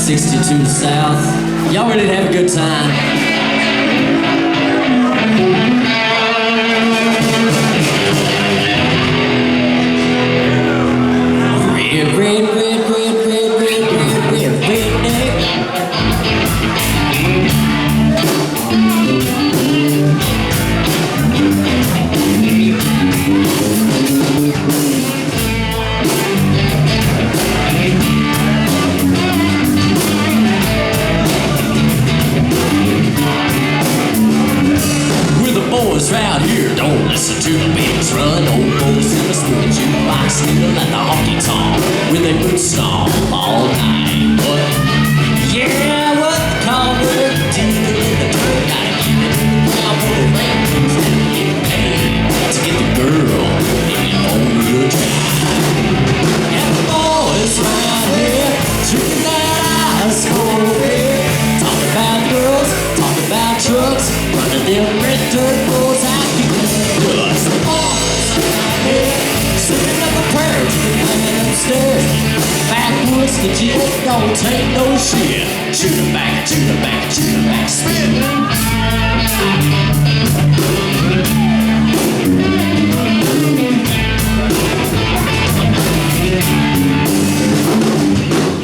62 South. Y'all ready to have a good time? Round here, don't listen to the beats run. Old boys in the school jukebox, nigga at the honky tonk with a boot stomp all night. What? Yeah, what the call it? Dealing in the dirt, gotta keep it in the ground for the rankings and get paid to get the girl in on the drive. And the boys round here, drinking that ice cold beer, talking about girls, talking about trucks, running them red dirt roads out here in the dust. The boys around here, singing up a prayer to the man upstairs. Backwoods legit, don't take no shit. Shoot it back, shoot it back, shoot it back, spin.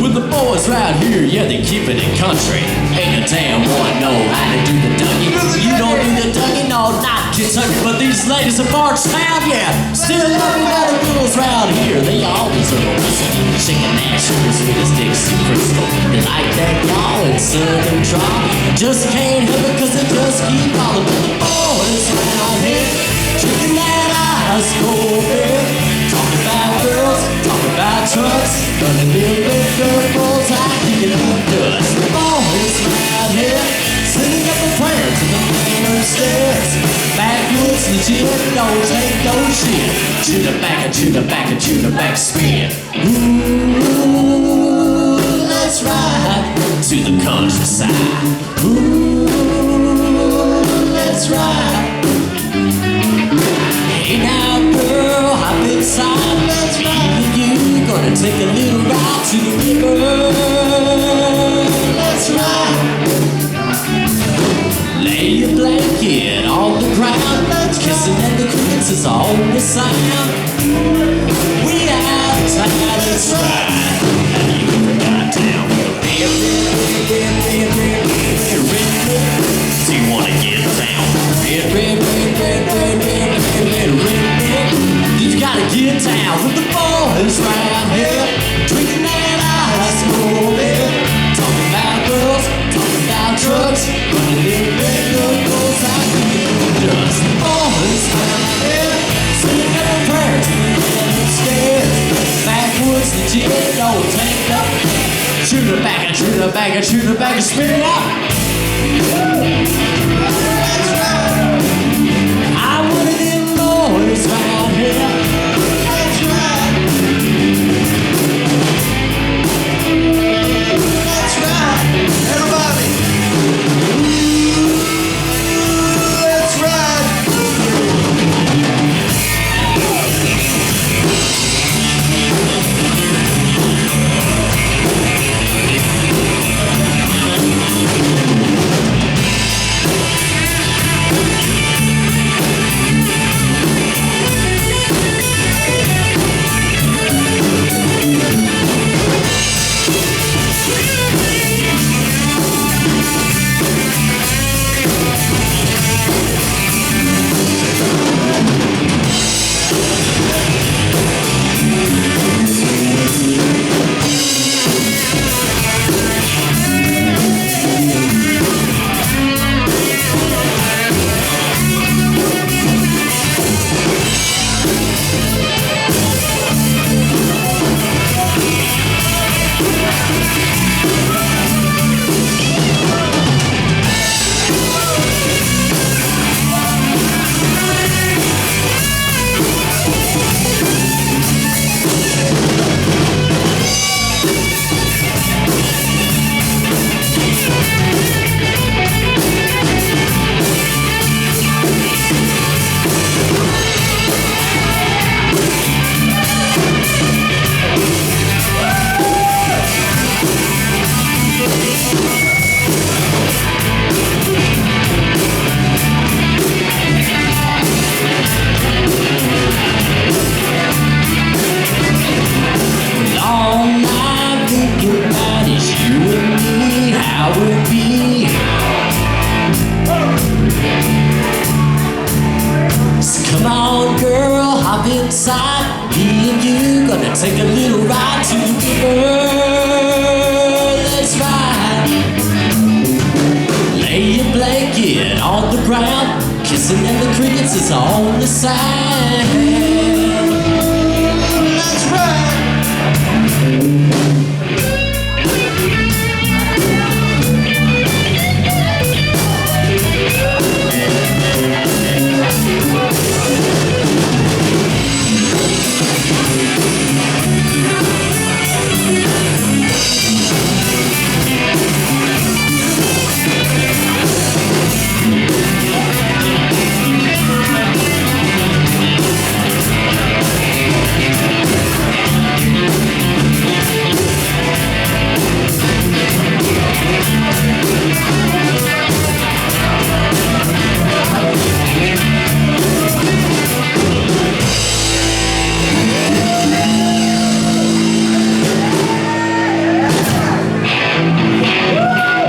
With the boys right here, yeah, they keep it in country. Ain't a damn one know how to do the Dougie. You don't do the Dougie, no, not Kentucky. But these ladies of Bardstown, yeah, still loving all the girls round here. They all deserve a listen. Shaking that sugar sweet as Dixie Crystal. They like that y'all and Southern draw. Just can't help it cause it just keep calling. But the boys round here, drinking that ice cold beer. Talking about girls, talking about trucks, gonna live with girls out here in the dust. The boys round here, singing up a prayer to the man upstairs. Backwoods legit, don't take no shit. Chew the back and chew the back and chew the back, spin. Ooh, let's ride to the countryside. Ooh, let's ride. Hey now girl, hop inside, let's ride. You gonna take a little ride to the river. Let's ride. Lay your blanket on the ground. Kissing and the crickets is all the sound. We outside, let's ride. And you got down with a do you wanna get down? You gotta get down with the boys round here, drinking that ice cold beer. Talking about girls, talking about drugs, running in bed, girls out here in the dust. The boys round here, singing up a prayer to the man upstairs. Backwoods legit, don't take no. Shoot it back and shoot it back and shoot it back and spin it out. That's right. I'm one of them boys round here. That's right. That's right. Everybody. That's right. all night thinking about is you and me, how we'll be. So come on girl, hop inside. Me and you gonna take a little ride to the river. Let's ride. Lay your blanket on the ground, kissing and the crickets is on the side.